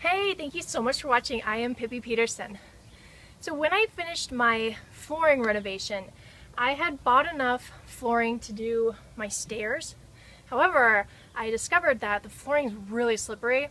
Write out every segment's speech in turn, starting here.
Hey, thank you so much for watching. I am Pippi Peterson. So when I finished my flooring renovation, I had bought enough flooring to do my stairs. However, I discovered that the flooring is really slippery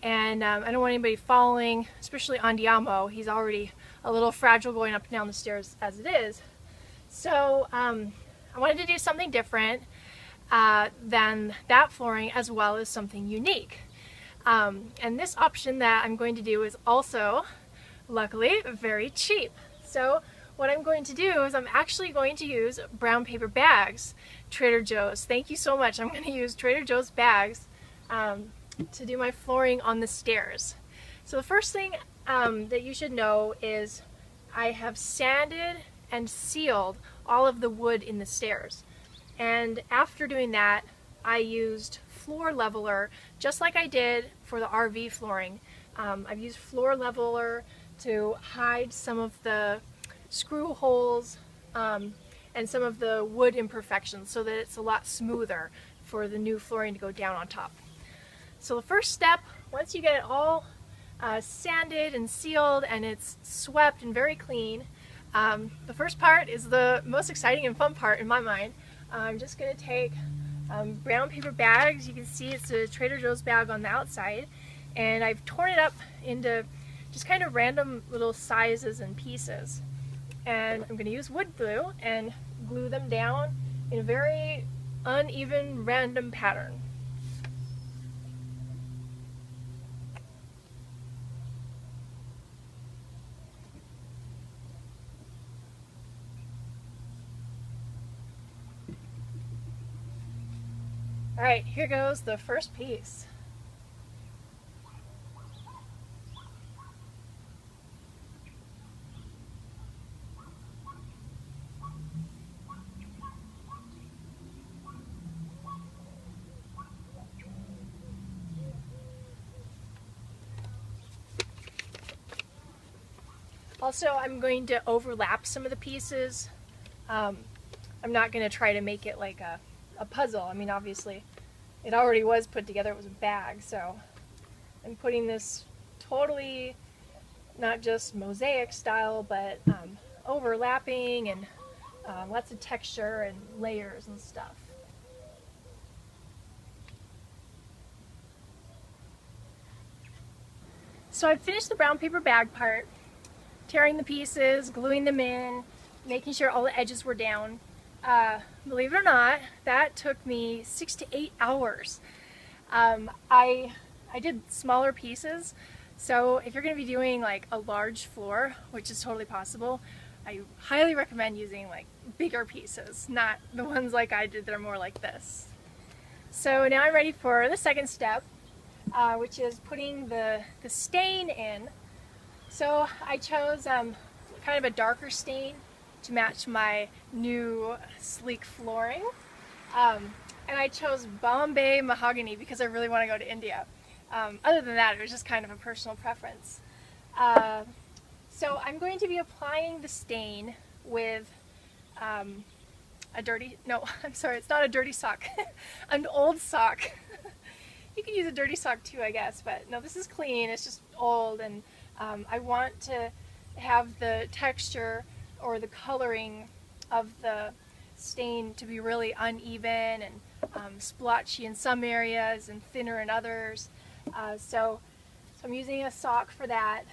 and I don't want anybody falling, especially Andiamo. He's already a little fragile going up and down the stairs as it is. So I wanted to do something different than that flooring, as well as something unique. And this option that I'm going to do is also, luckily, very cheap. So what I'm going to do is I'm actually going to use brown paper bags, Trader Joe's. Thank you so much. I'm going to use Trader Joe's bags to do my flooring on the stairs. So the first thing that you should know is I have sanded and sealed all of the wood in the stairs. And after doing that, I used floor leveler, just like I did for the RV flooring. I've used floor leveler to hide some of the screw holes and some of the wood imperfections so that it's a lot smoother for the new flooring to go down on top. So the first step, once you get it all sanded and sealed and it's swept and very clean, the first part is the most exciting and fun part in my mind. I'm just going to take brown paper bags. You can see it's a Trader Joe's bag on the outside, and I've torn it up into just kind of random little sizes and pieces. And I'm going to use wood glue and glue them down in a very uneven, random pattern. Alright, here goes the first piece. Also, I'm going to overlap some of the pieces. I'm not going to try to make it like a puzzle. I mean, obviously, it already was put together. It was a bag, so I'm putting this totally not just mosaic style, but overlapping and lots of texture and layers and stuff. So I've finished the brown paper bag part, tearing the pieces, gluing them in, making sure all the edges were down. Believe it or not, that took me 6 to 8 hours. I did smaller pieces, so if you're going to be doing like a large floor, which is totally possible, I highly recommend using like bigger pieces, not the ones like I did that are more like this. So now I'm ready for the second step, which is putting the stain in. So I chose kind of a darker stain to match my new sleek flooring. And I chose Bombay mahogany because I really want to go to India. Other than that, it was just kind of a personal preference. So I'm going to be applying the stain with it's not a dirty sock, an old sock. You can use a dirty sock too, I guess, but no, this is clean, it's just old, and I want to have the texture or the coloring of the stain to be really uneven and splotchy in some areas and thinner in others. So I'm using a sock for that.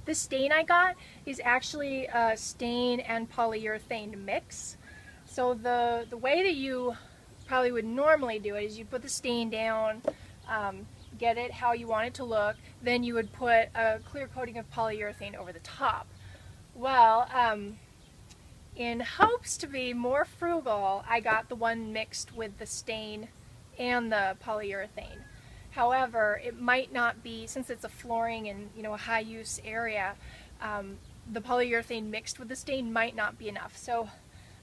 The stain I got is actually a stain and polyurethane mix. So the way that you probably would normally do it is you put the stain down, get it how you want it to look, then you would put a clear coating of polyurethane over the top. Well, in hopes to be more frugal, I got the one mixed with the stain and the polyurethane. However, it might not be, since it's a flooring and a high use area, the polyurethane mixed with the stain might not be enough. So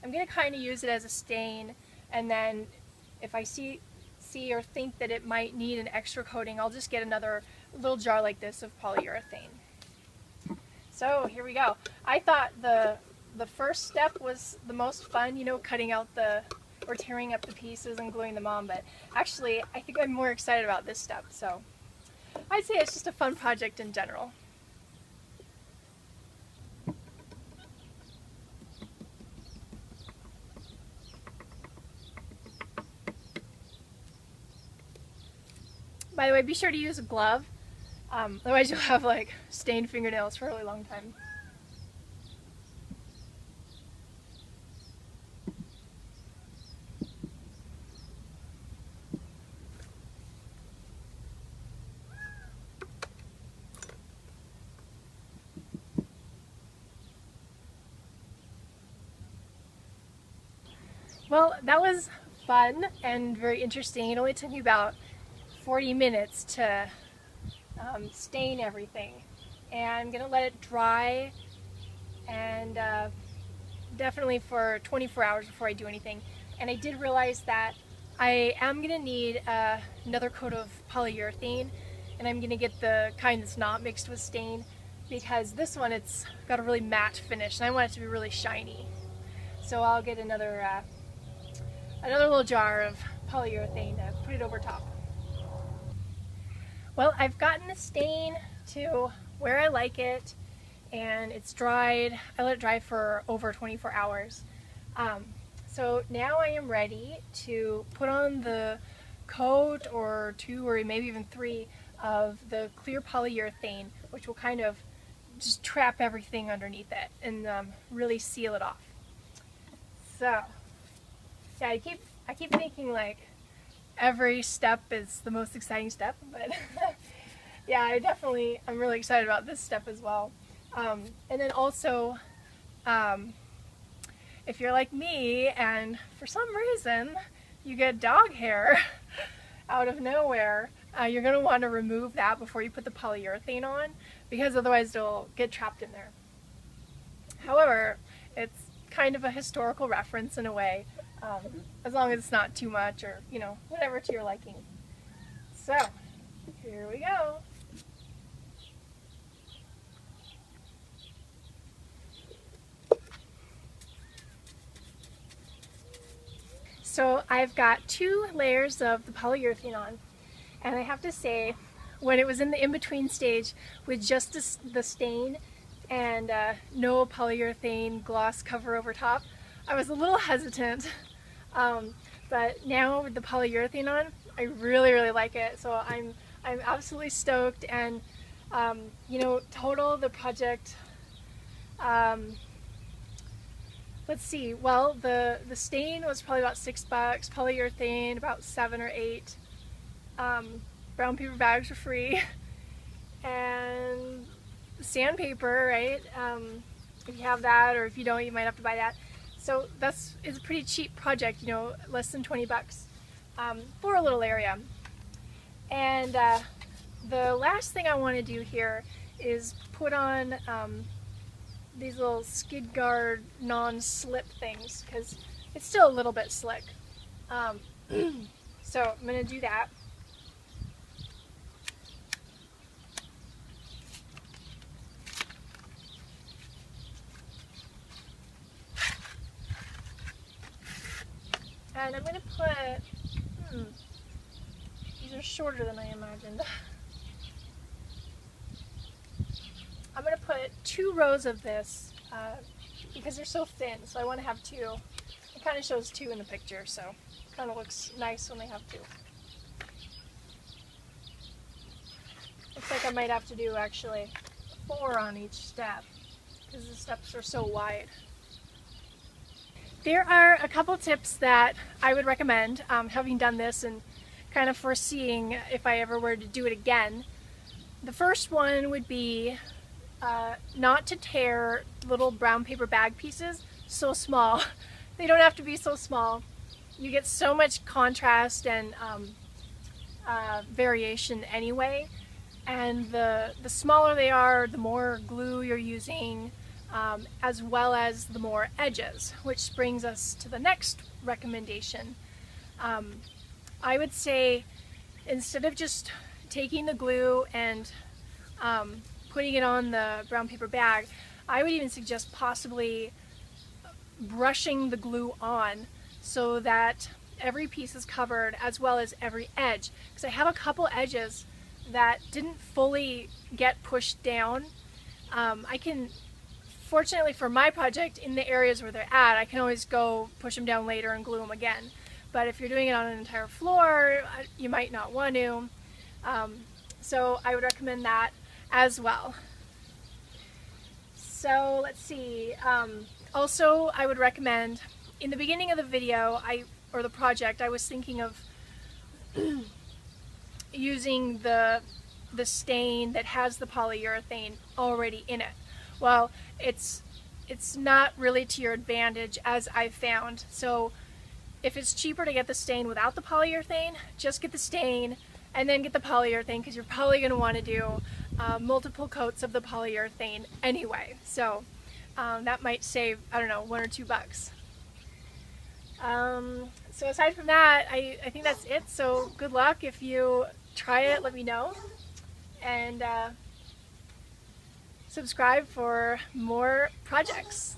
I'm going to kind of use it as a stain, and then if I see or think that it might need an extra coating, I'll just get another little jar like this of polyurethane. So here we go. I thought the first step was the most fun, cutting out or tearing up the pieces and gluing them on, but actually I think I'm more excited about this step. So I'd say it's just a fun project in general. By the way, be sure to use a glove, otherwise you'll have like stained fingernails for a really long time. Well, that was fun and very interesting. It only took me about 40 minutes to stain everything, and I'm gonna let it dry and definitely for 24 hours before I do anything. And I did realize that I am gonna need another coat of polyurethane, and I'm gonna get the kind that's not mixed with stain, because this one, it's got a really matte finish and I want it to be really shiny. So I'll get another little jar of polyurethane to put it over top. Well, I've gotten the stain to where I like it, and it's dried. I let it dry for over 24 hours. So now I am ready to put on the coat or 2 or maybe even 3 of the clear polyurethane, which will kind of just trap everything underneath it and really seal it off. So yeah, I keep thinking like every step is the most exciting step, but yeah, I'm really excited about this step as well. And then also, if you're like me and for some reason you get dog hair out of nowhere, you're going to want to remove that before you put the polyurethane on, because otherwise it'll get trapped in there. However, it's kind of a historical reference in a way, as long as it's not too much, or, you know, whatever to your liking. So, here we go. So I've got 2 layers of the polyurethane on, and I have to say, when it was in the in-between stage with just the stain and no polyurethane gloss cover over top, I was a little hesitant. But now with the polyurethane on, I really like it. So I'm absolutely stoked, and you know, total the project, let's see, well, the stain was probably about $6, polyurethane about 7 or 8, brown paper bags were free, and sandpaper, right? If you have that, or if you don't, you might have to buy that. So it's a pretty cheap project, you know, less than 20 bucks for a little area. And the last thing I want to do here is put on these little skid guard non-slip things, because it's still a little bit slick. So I'm going to do that. And I'm going to put, these are shorter than I imagined. I'm going to put 2 rows of this because they're so thin, so I want to have 2. It kind of shows 2 in the picture, so it kind of looks nice when they have 2. Looks like I might have to do actually 4 on each step because the steps are so wide. There are a couple tips that I would recommend, having done this and kind of foreseeing if I ever were to do it again. The first one would be not to tear little brown paper bag pieces so small. They don't have to be so small. You get so much contrast and variation anyway, and the smaller they are, the more glue you're using, as well as the more edges, which brings us to the next recommendation. I would say, instead of just taking the glue and putting it on the brown paper bag, I would even suggest possibly brushing the glue on so that every piece is covered, as well as every edge, because I have a couple edges that didn't fully get pushed down, I can, fortunately for my project, in the areas where they're at, I can always go push them down later and glue them again. But if you're doing it on an entire floor, you might not want to. So I would recommend that as well. So let's see. Also, I would recommend, in the beginning of the video, or the project, I was thinking of using the stain that has the polyurethane already in it. Well, it's not really to your advantage, as I've found. So if it's cheaper to get the stain without the polyurethane, just get the stain and then get the polyurethane, because you're probably going to want to do multiple coats of the polyurethane anyway. So that might save, I don't know, $1 or $2. So aside from that, I think that's it. So good luck. If you try it, let me know. And subscribe for more projects.